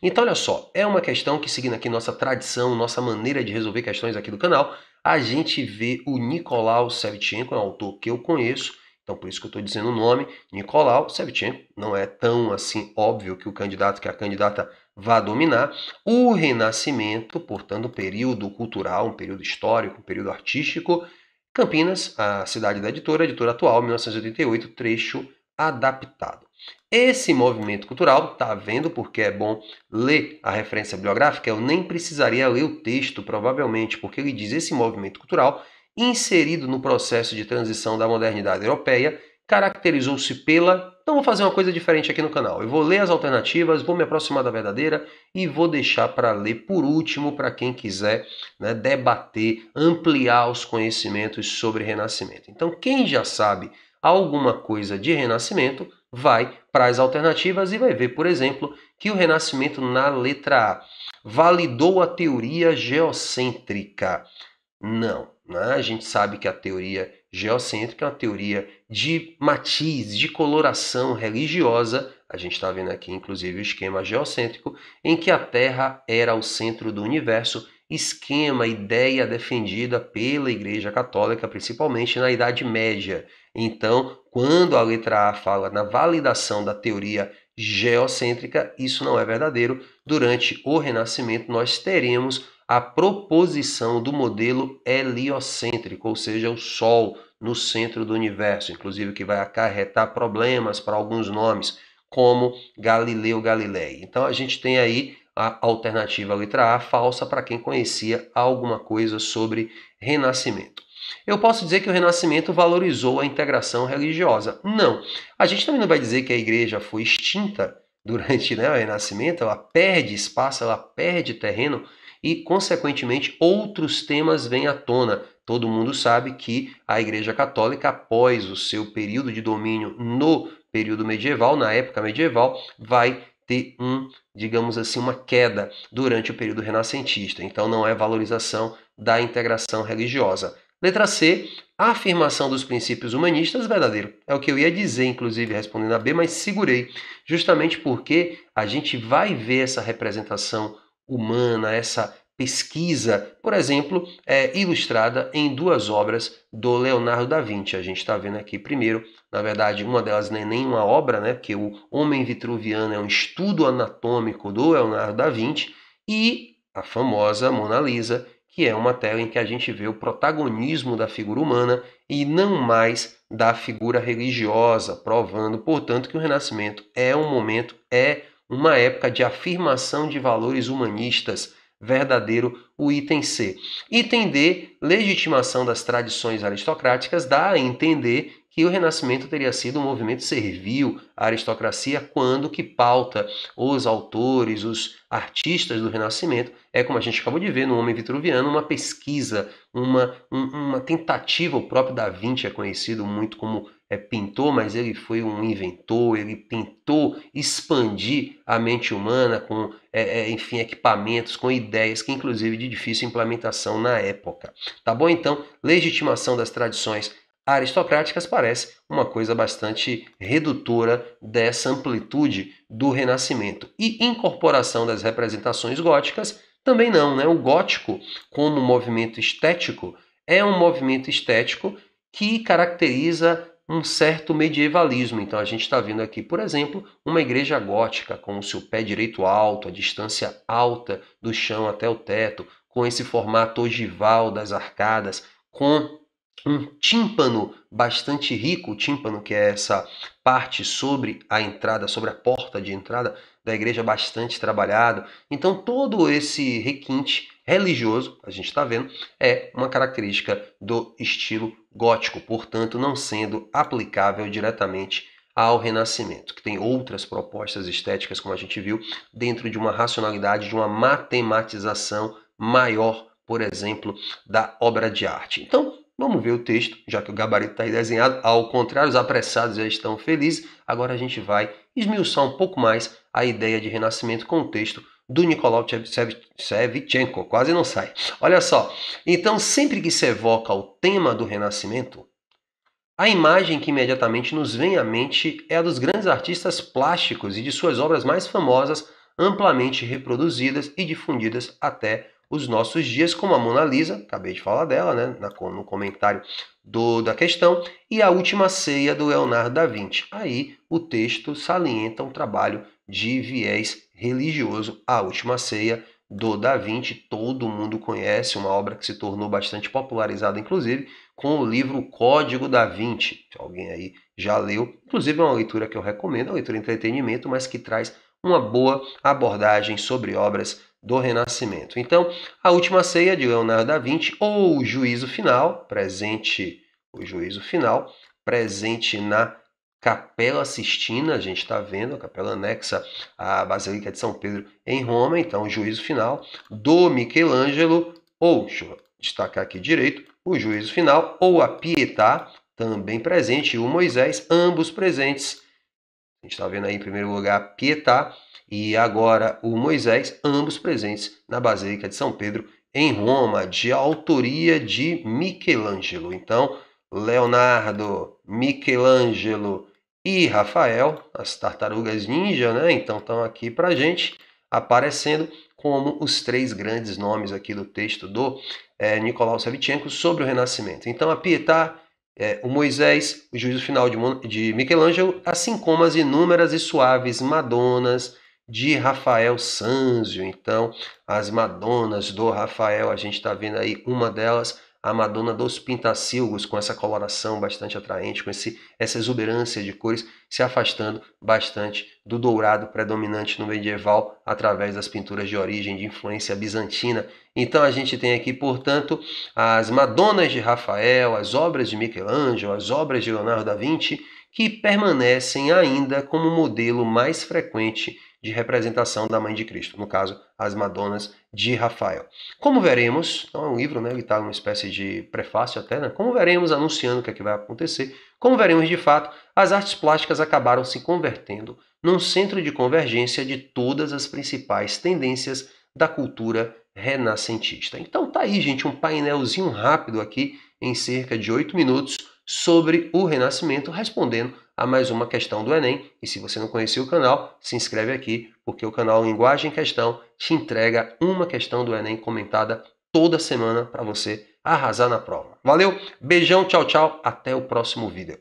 Então, olha só, é uma questão que, seguindo aqui nossa tradição, nossa maneira de resolver questões aqui do canal, a gente vê o Nicolau Shevchenko, é um autor que eu conheço, então por isso que eu estou dizendo o nome, Nicolau Shevchenko, não é tão assim óbvio que o candidato, que a candidata vá dominar. O Renascimento, portanto, um período cultural, um período histórico, um período artístico. Campinas, a cidade da editora atual, 1988, trecho adaptado. Esse movimento cultural, tá vendo porque é bom ler a referência bibliográfica? Eu nem precisaria ler o texto, provavelmente, porque ele diz esse movimento cultural, inserido no processo de transição da modernidade europeia, caracterizou-se pela... Então vou fazer uma coisa diferente aqui no canal. Eu vou ler as alternativas, vou me aproximar da verdadeira e vou deixar para ler por último para quem quiser, né, debater, ampliar os conhecimentos sobre Renascimento. Então quem já sabe alguma coisa de Renascimento vai para as alternativas e vai ver, por exemplo, que o Renascimento na letra A validou a teoria geocêntrica. Não, né? A gente sabe que a teoria geocêntrica é uma teoria de matiz, de coloração religiosa. A gente está vendo aqui, inclusive, o esquema geocêntrico, em que a Terra era o centro do universo, esquema, ideia defendida pela Igreja Católica, principalmente na Idade Média. Então, quando a letra A fala na validação da teoria geocêntrica, isso não é verdadeiro. Durante o Renascimento, nós teremos a proposição do modelo heliocêntrico, ou seja, o Sol no centro do universo, inclusive que vai acarretar problemas para alguns nomes, como Galileu Galilei. Então a gente tem aí a alternativa letra A falsa para quem conhecia alguma coisa sobre Renascimento. Eu posso dizer que o Renascimento valorizou a integração religiosa. Não. A gente também não vai dizer que a igreja foi extinta durante, né, o Renascimento, ela perde espaço, ela perde terreno e, consequentemente, outros temas vêm à tona. Todo mundo sabe que a Igreja Católica, após o seu período de domínio no período medieval, na época medieval, vai ter digamos assim, uma queda durante o período renascentista. Então não é valorização da integração religiosa. Letra C, a afirmação dos princípios humanistas, verdadeiro. É o que eu ia dizer, inclusive, respondendo a B, mas segurei. Justamente porque a gente vai ver essa representação humana, essa pesquisa, por exemplo, ilustrada em duas obras do Leonardo da Vinci. A gente está vendo aqui primeiro, na verdade, uma delas não é nem uma obra, né? Porque o Homem Vitruviano é um estudo anatômico do Leonardo da Vinci, e a famosa Mona Lisa, que é uma tela em que a gente vê o protagonismo da figura humana e não mais da figura religiosa, provando, portanto, que o Renascimento é um momento, uma época de afirmação de valores humanistas, verdadeiro o item C. Item D, legitimação das tradições aristocráticas, dá a entender que o Renascimento teria sido um movimento servil à aristocracia, quando que pauta os autores, os artistas do Renascimento, como a gente acabou de ver no Homem Vitruviano, uma pesquisa, uma tentativa. O próprio Da Vinci é conhecido muito como pintor, mas ele foi um inventor, ele tentou expandir a mente humana com, enfim, equipamentos, com ideias que, inclusive, de difícil implementação na época. Tá bom? Então, legitimação das tradições aristocráticas parece uma coisa bastante redutora dessa amplitude do Renascimento. E incorporação das representações góticas também não, né? O gótico, como movimento estético, é um movimento estético que caracteriza um certo medievalismo. Então a gente está vendo aqui, por exemplo, uma igreja gótica com o seu pé direito alto, a distância alta do chão até o teto, com esse formato ogival das arcadas, com um tímpano bastante rico, o tímpano, que é essa parte sobre a entrada, sobre a porta de entrada da igreja, bastante trabalhado. Então todo esse requinte religioso, a gente está vendo, é uma característica do estilo gótico, portanto não sendo aplicável diretamente ao Renascimento, que tem outras propostas estéticas, como a gente viu, dentro de uma racionalidade, de uma matematização maior, por exemplo, da obra de arte. Então, vamos ver o texto, já que o gabarito está aí desenhado. Ao contrário, os apressados já estão felizes. Agora a gente vai esmiuçar um pouco mais a ideia de Renascimento com o texto do Nicolau Shevchenko. Quase não sai. Olha só. Então, sempre que se evoca o tema do Renascimento, a imagem que imediatamente nos vem à mente é a dos grandes artistas plásticos e de suas obras mais famosas, amplamente reproduzidas e difundidas até os nossos dias, como a Mona Lisa, acabei de falar dela, né, no comentário da questão, e a Última Ceia do Leonardo da Vinci. Aí o texto salienta um trabalho de viés religioso, a Última Ceia do Da Vinci, todo mundo conhece, uma obra que se tornou bastante popularizada, inclusive, com o livro Código da Vinci. Se alguém aí já leu, inclusive é uma leitura que eu recomendo, é uma leitura de entretenimento, mas que traz uma boa abordagem sobre obras do Renascimento. Então, a Última Ceia de Leonardo da Vinci, ou o Juízo Final, presente na Capela Sistina, a gente está vendo, a capela anexa à Basílica de São Pedro em Roma, então o Juízo Final, do Michelangelo, ou, deixa eu destacar aqui direito, o Juízo Final, ou a Pietà, também presente, e o Moisés, ambos presentes. A gente está vendo aí em primeiro lugar a Pietà e agora o Moisés, ambos presentes na Basílica de São Pedro em Roma, de autoria de Michelangelo. Então, Leonardo, Michelangelo e Rafael, as tartarugas ninja, né? Então estão aqui para a gente aparecendo como os três grandes nomes aqui do texto do Nicolau Savchenko sobre o Renascimento. Então a Pietà, o Moisés, o Juízo Final de Michelangelo, assim como as inúmeras e suaves Madonas de Rafael Sanzio. Então, as Madonas do Rafael, a gente está vendo aí uma delas, a Madonna dos Pintacilgos, com essa coloração bastante atraente, com essa exuberância de cores, se afastando bastante do dourado predominante no medieval, através das pinturas de origem de influência bizantina. Então a gente tem aqui, portanto, as Madonas de Rafael, as obras de Michelangelo, as obras de Leonardo da Vinci, que permanecem ainda como modelo mais frequente de representação da Mãe de Cristo, no caso, as Madonas de Rafael. Como veremos, então é um livro, né, ele está uma espécie de prefácio até, né? Como veremos, anunciando o que é que vai acontecer, como veremos de fato, as artes plásticas acabaram se convertendo num centro de convergência de todas as principais tendências da cultura renascentista. Então tá aí, gente, um painelzinho rápido aqui, em cerca de 8 minutos, sobre o Renascimento, respondendo a mais uma questão do Enem. E se você não conhecia o canal, se inscreve aqui, porque o canal Linguagem em Questão te entrega uma questão do Enem comentada toda semana para você arrasar na prova. Valeu, beijão, tchau, tchau, até o próximo vídeo.